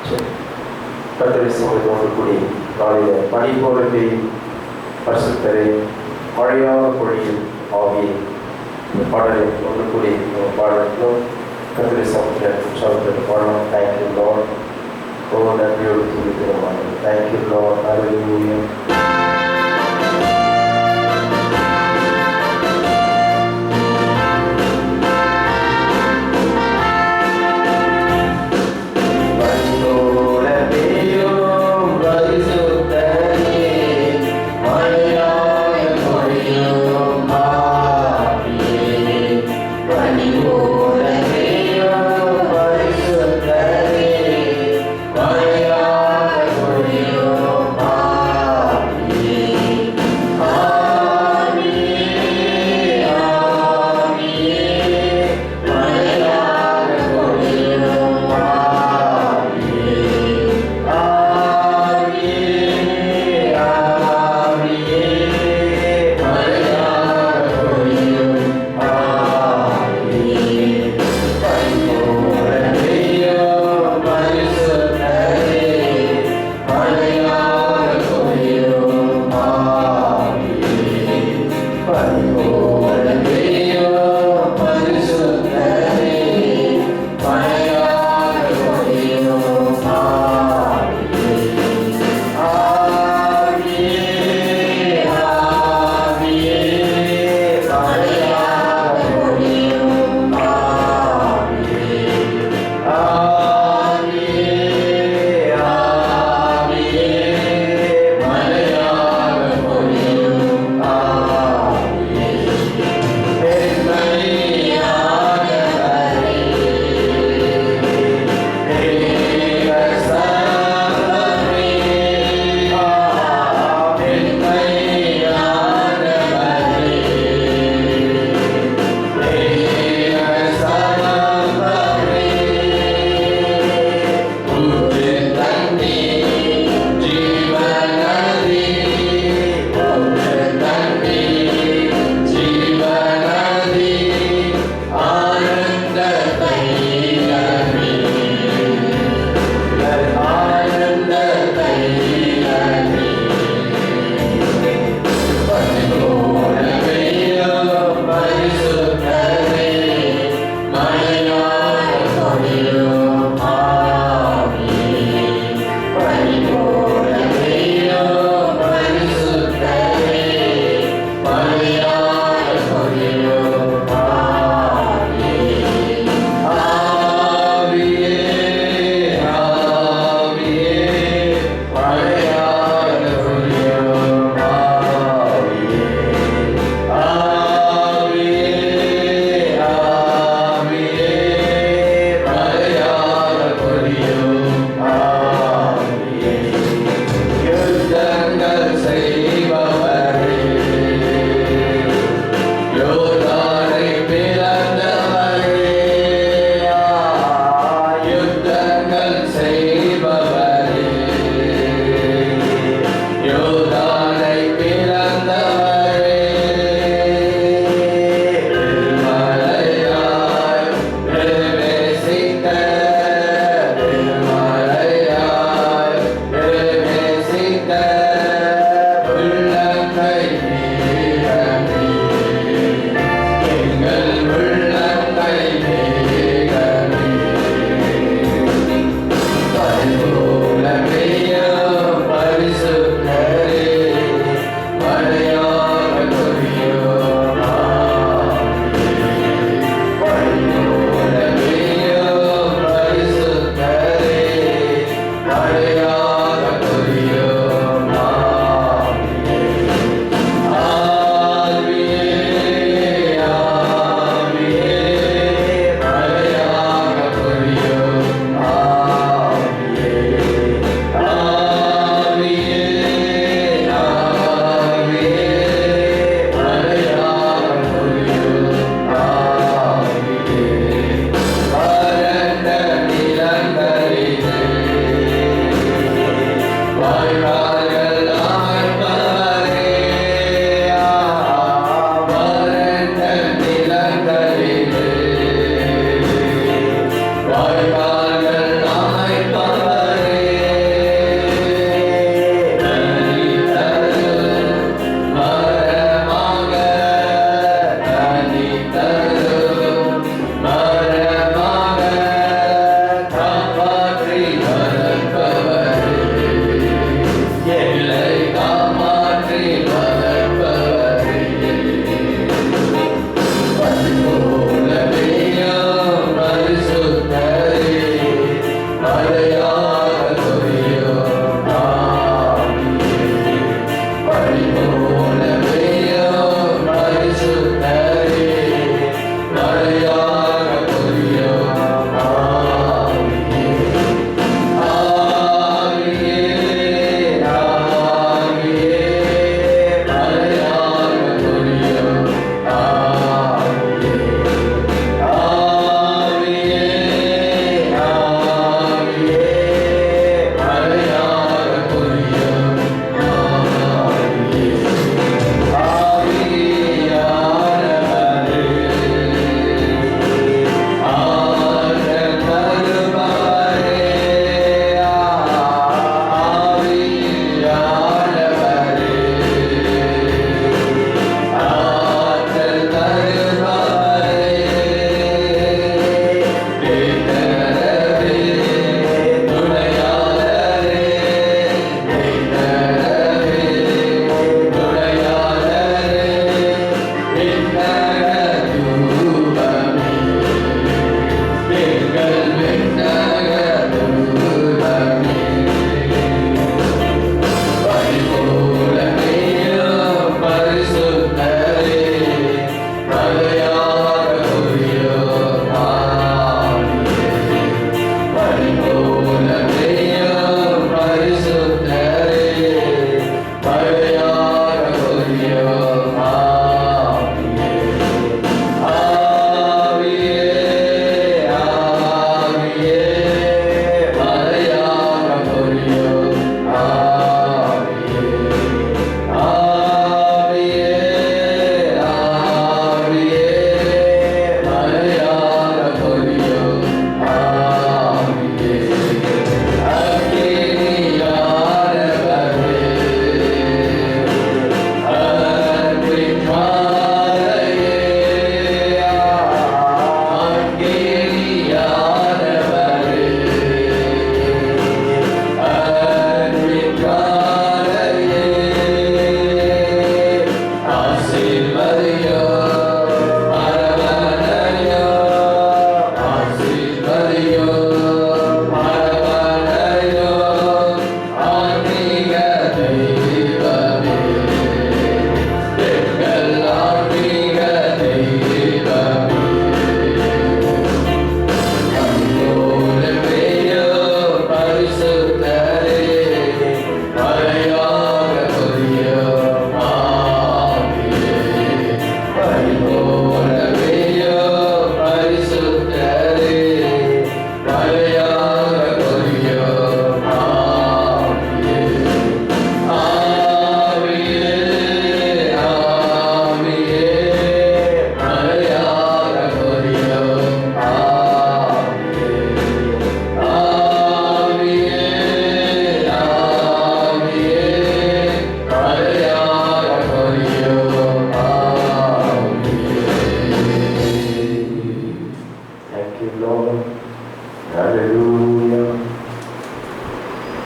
கர்த்தருடைய சமூகத்தில் ஒன்று கூடி காலையில் பனி போல பெய்யும் பரிசுத்தரை மழையாக பொழியும் ஆகிய இந்த பாடலை ஒன்று கூடி பாடலும் கர்த்தருடைய சமூகத்தில் உற்சாகத்தில் பாடலாம். Thank you Lord. நன்றியோடு துதிக்கிறோம். Thank you Lord. ஹல்லேலூயா.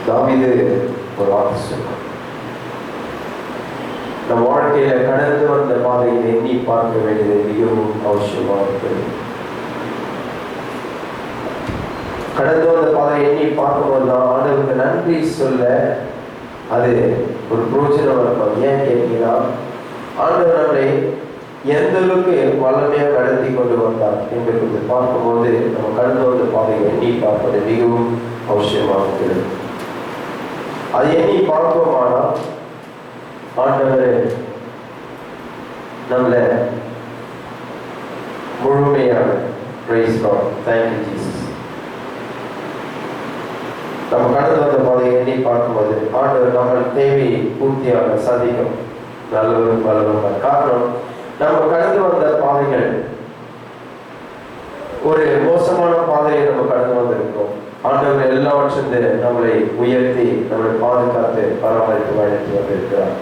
தாவீது ஒரு வார்த்தை சொன்னார், நம் வாழ்க்கையில கடந்து வந்த பாதையை எண்ணி பார்க்க வேண்டியது மிகவும் அவசியமாக இருக்கிறது. கடந்து வந்த பாதையை எண்ணி பார்க்கும்போது தான் ஆண்டவருக்கு நன்றி சொல்ல அது ஒரு பிரோஜனம் இருக்கும். ஏன் கேட்கிறா, ஆண்டவர் நம்மை எந்த அளவுக்கு வல்லமையாக கடத்தி கொண்டு வந்தார் என்பதை பார்க்கும்போது நம்ம கடந்து வந்த பாதையை எண்ணி பார்ப்பது மிகவும் அவசியமாக இருக்கிறது. அதை எண்ணி பார்ப்போமானால் ஆண்டவர் நம்மளை முழுமையாக praise God, thank you Jesus. நம்ம கடந்து வந்த பாதையை எண்ணி பார்க்கும்போது ஆண்டவர் நம்ம தேவையை பூர்த்தியாக சந்திக்கும் நல்லவரும் வல்லவரும். காரணம், நம்ம கடந்து வந்த பாதைகள் ஒரு மோசமான பாதையை நம்ம கடந்து வந்திருக்கோம். ஆண்டவர் எல்லாவற்றிலிருந்து நம்மளை உயர்த்தி நம்மளை பாதுகாத்து பராமரித்து வழித்து வந்திருக்கிறார்.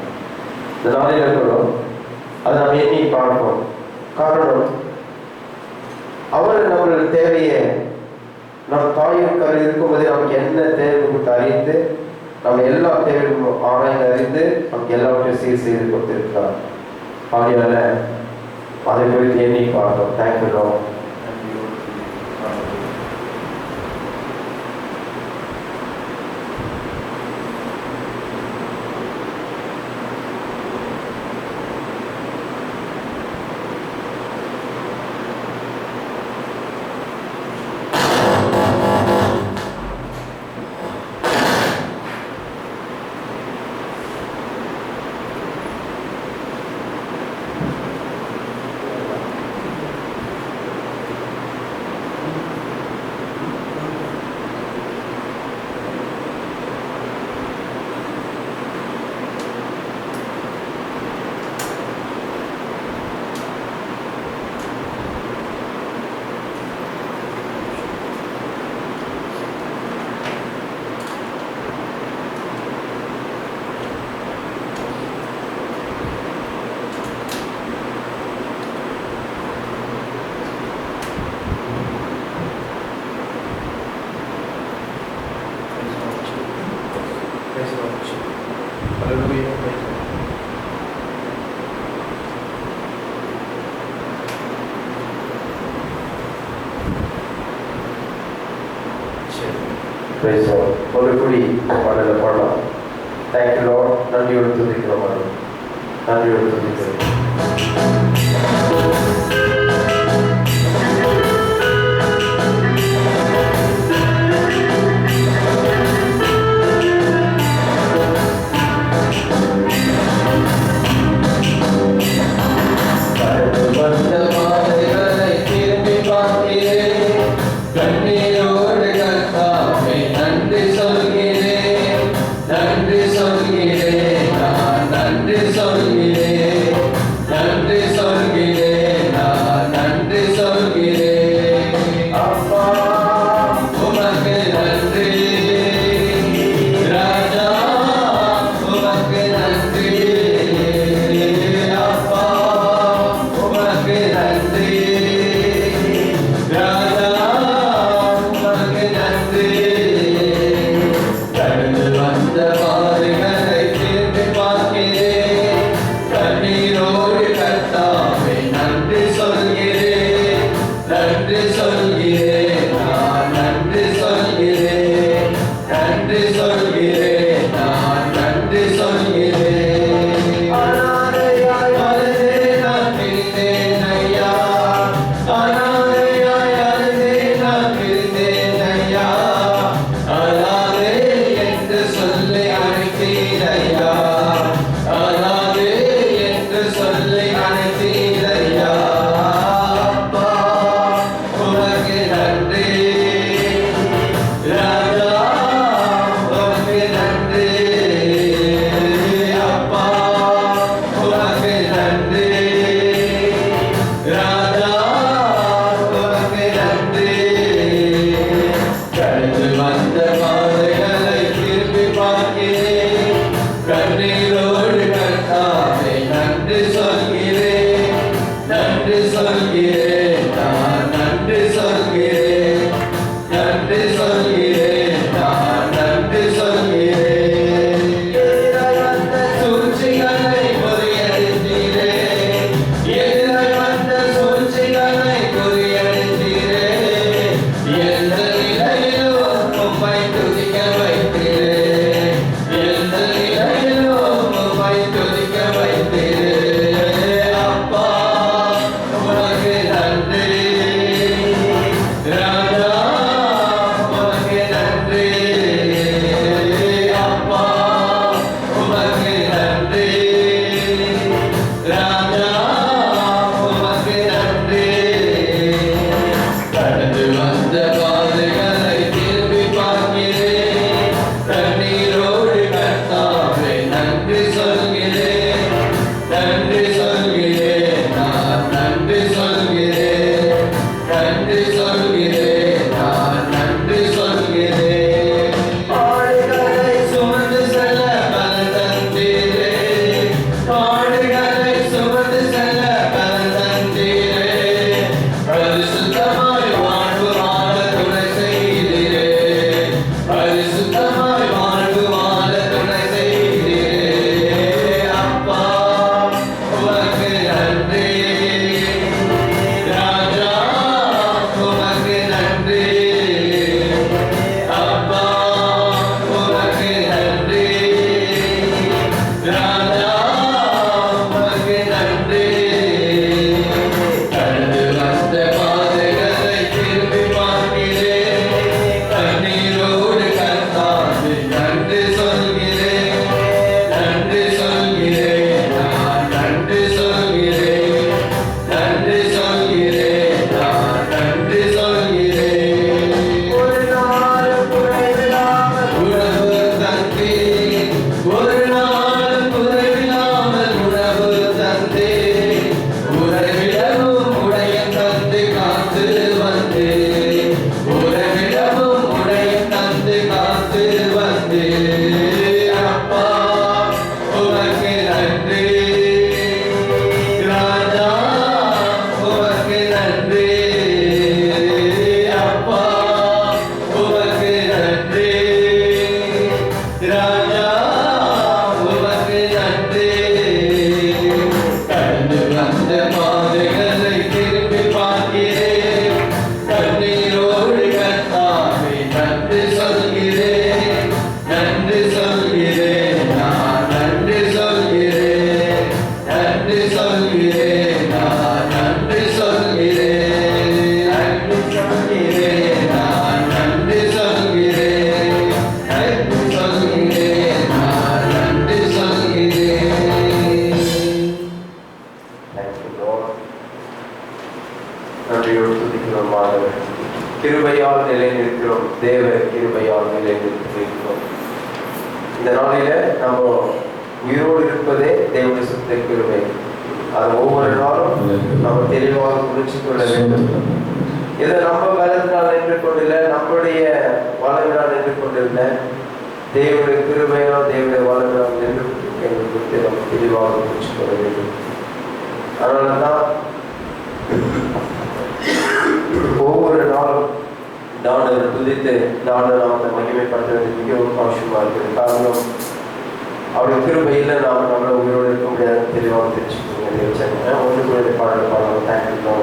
இந்த நாளில் இருக்கிறோம் அதை நம்ம எண்ணி பார்ப்போம். காரணம், அவர் நம்மளோட தேவையை நம் தாயும் கரு இருக்கும்போதே நமக்கு என்ன தேவை கொடுத்து அறிந்து நம்ம எல்லா தேவையும் ஆராய்ந்து அறிந்து நமக்கு எல்லாவற்றையும் சீர் செய்து கொடுத்திருக்கிறார். ஆகையால அதை குறித்து எண்ணி பார்ப்போம். தேங்க்யூ. ஒரு குடி பாடல பாடலாம். Thank you Lord. நன்றியோடு துதிக்கிறோம். நன்றியோடு துதிக்கிறோம். நன்றி சொல்கிறேன், நான் நன்றி சொல்கிறேன். எதிராய் வந்த சூழ்ச்சிகளை முறியடித்தீரே, எதிராய் வந்த சூழ்ச்சிகளை முறியடித்தீரே. எந்த நிலையிலும் உம்மை துதிக்க வைத்தீரே, எந்த நிலையிலும் உம்மை துதிக்க வைத்தீரே. அப்பா உமக்கு நன்றி, ராஜா உமக்கு நன்றி, அப்பா உமக்கு நன்றி, ராஜா உமக்கு நன்றி. கடந்து வந்த பாதைகளை திரும்பி பார்க்கிறேன், கண்ணீரோடு கர்த்தாவே நன்றி சொல்கிறேன், நன்றி சொல்கிறேன், நான் நன்றி சொல்கிறேன், நன்றி சொல்கிறேன், நான் நன்றி சொல்கிறேன். பாடுகளை சுமந்து செல்ல பலன் தந்தீரே, பாடுகளை சுமந்து செல்ல பலன் தந்தீரே. பரிசுத்தமாய் வாழ்வு வாழ துணை செய்தீரே, பரிசுத்தமாய் வாழ்வு வாழ துணை செய்தீரே. அப்பா உமக்கு நன்றி, ராஜா உமக்கு நன்றி, அப்பா உமக்கு நன்றி, ராஜா உமக்கு நன்றி. கடந்து வந்த பாதைகளை திரும்பி பார்க்கிறேன், கண்ணீரோடு கர்த்தாவே நன்றி சொல்கிறேன், நன்றி சொல்கிறேன், நான் நன்றி சொல்கிறேன், நன்றி சொல்கிறேன், நான் நன்றி சொல்கிறேன். ஒரு நாளும் குறைவில்லாமல் உணவு தந்தீர், ஒரு நாளும் குறைவில்லாமல் உணவு தந்தீர். உறைவிடமும் உடையம் தந்து காத்து வந்தீர், உறைவிடமும் உடையம் தந்து காத்து வந்தீர். அப்பா உமக்கு நன்றி, ராஜா உமக்கு நன்றி, அப்பா உமக்கு நன்றி, ராஜா உமக்கு நன்றி. கடந்து வந்த பாதைகளை திரும்பி பார்க்கிறேன், கண்ணீரோடு கர்த்தாவே நன்றி சொல்கிறேன், நன்றி சொல்கிறேன், நான் நன்றி சொல்கிறேன், நன்றி சொல்கிறேன், நான் நன்றி சொல்கிறேன், நன்றி சொல்கிறேன், நான் நன்றி சொல்கிறேன், நன்றி சொல்கிறேன், நான் நன்றி சொல்கிறேன். Thank you, Lord. நன்றியோடு துதிக்கிறோம் ஆண்டவரே. கிருபையால் நிலைநிற்கிறோம், தேவ கிருபையால் நிலைநிற்கிறோம். இந்த நாளில நம்ம உயிரோடு இருப்பதே தேவனுடைய சுத்த கிருபை. அது ஒவ்வொரு நாளும் நம்ம தெளிவாக குறிச்சு கொள்ள வேண்டும். இதை நம்ம பலத்தினால் நின்று கொண்டில்லை, நம்முடைய வளங்களால் நின்று கொண்டிருந்த தேவனுடைய கிருபையால் தேவனுடைய வளங்களால் நின்று எங்களுக்கு நம்ம தெளிவாக குறிச்சு கொள்ள வேண்டும். அதனாலதான் ஒவ்வொரு நாளும் ஆண்டவர் துதித்து ஆண்டவர் நாமத்தை மகிமைப்படுத்துறது மிகவும் அவசியமா இருக்குது. காரணம் அவருடைய கிருபையில் நாம் நம்மளை உயிரோடு இருக்க முடியாது தெளிவாக தெரிஞ்சுக்கோங்க. ஒன்று பாடல் பாடலாம். தேங்க்யூ.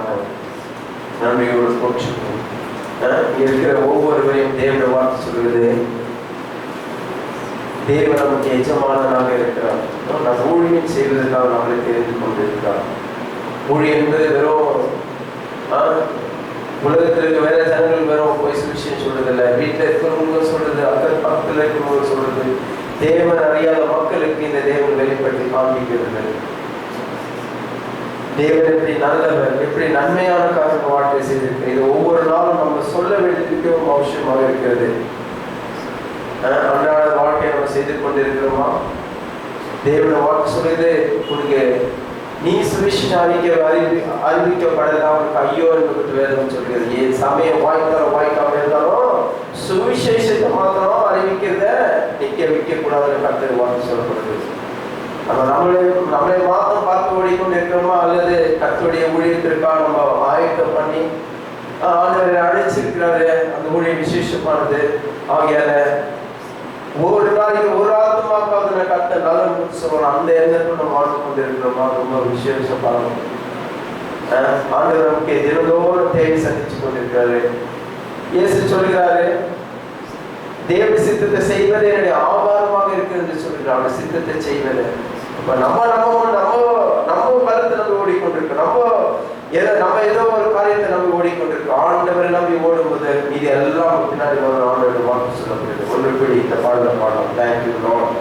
மாட்டோம். நன்மையோடு போற்றுவோம். இருக்கிற ஒவ்வொருவரையும் தேவனுடைய வார்த்தை சொல்கிறது, தேவன் நமக்கு எஜமானனாக இருக்கிறார். நம் ஊழியம் செய்வதற்காக நம்மளை தெரிந்து கொண்டிருக்கிறார். ஊழியம் என்பது வெறும் உலகத்தில் இருக்க வேற ஜனங்கள் வெறும் போய் சுவிசேஷம் சொல்றதில்லை, வீட்டில் இருக்கிறவங்க சொல்றது, பக்கத்தில் இருக்கிறவங்க சொல்றது, தேவன் அறியாத மக்களுக்கு இந்த தேவன் வெளிப்படுத்தி காண்பிக்கிறது. தேவன் எப்படி நல்லவர், எப்படி நன்மையான காரணம் வாழ்க்கை செய்திருக்கு, இது ஒவ்வொரு நாளும் நம்ம சொல்ல வேண்டியது அவசியமாக இருக்கிறது. அன்றாட வாழ்க்கையை நம்ம செய்து கொண்டிருக்கிறோமா? தேவனை வாக்கு சொல்லுது, உனக்கு நீ சுவிசேஷம் அறிவிக்கப்படலாம் உனக்கு ஐயோ என்று வேதம் சொல்கிறது. ஏன் சமயம் வாய்க்காம இருந்தாலும் சுவிசேஷத்தை மாத்திரம் அறிவிக்கிறத நிக்க கூடாதுன்னு கர்த்தர் வாக்கு சொல்லப்படுது. நம்மளை மாத்திரம் பார்த்து ஓடிக்கொண்டு இருக்கிறோமா, அல்லது கர்த்தருடைய ஊழியத்திற்காக நம்ம ஆயத்தம் பண்ணி ஆண்டவரை அழைச்சிருக்கிறாரு, அந்த ஊழியம் விசேஷமானது. ஆகியால ஒரு நாளைக்கு ஒரு ஆத்மாக்காவது கர்த்தர் நல்ல சொல்லணும், அந்த எண்ணத்தில் நம்ம வாழ்ந்து கொண்டு இருக்கிறோமா? ரொம்ப விசேஷம் பாருங்க. ஆண்டவர் நமக்கு தினந்தோறும் தேவை சந்திச்சு கொண்டிருக்கிறாரு. இயேசு சொல்கிறாரு, தேவ சித்தத்தை செய்வது என்னுடைய ஆபாரமாக இருக்கிறது சொல்கிறார். அவருடைய சித்தத்தை செய்வது இப்ப நம்ம பலத்தை நம்ம ஓடிக்கொண்டிருக்கோம். நம்ம ஏதோ ஒரு காரியத்தை நம்பி ஓடிக்கொண்டிருக்கோம். ஆண்டவரை நம்பி ஓடும்போது இது எல்லாம் பின்னாடி ஆண்டவரை வாக்கு சொல்லப்படுது. ஒன்று கூடி இந்த பாடல பாடலாம். Thank you Lord.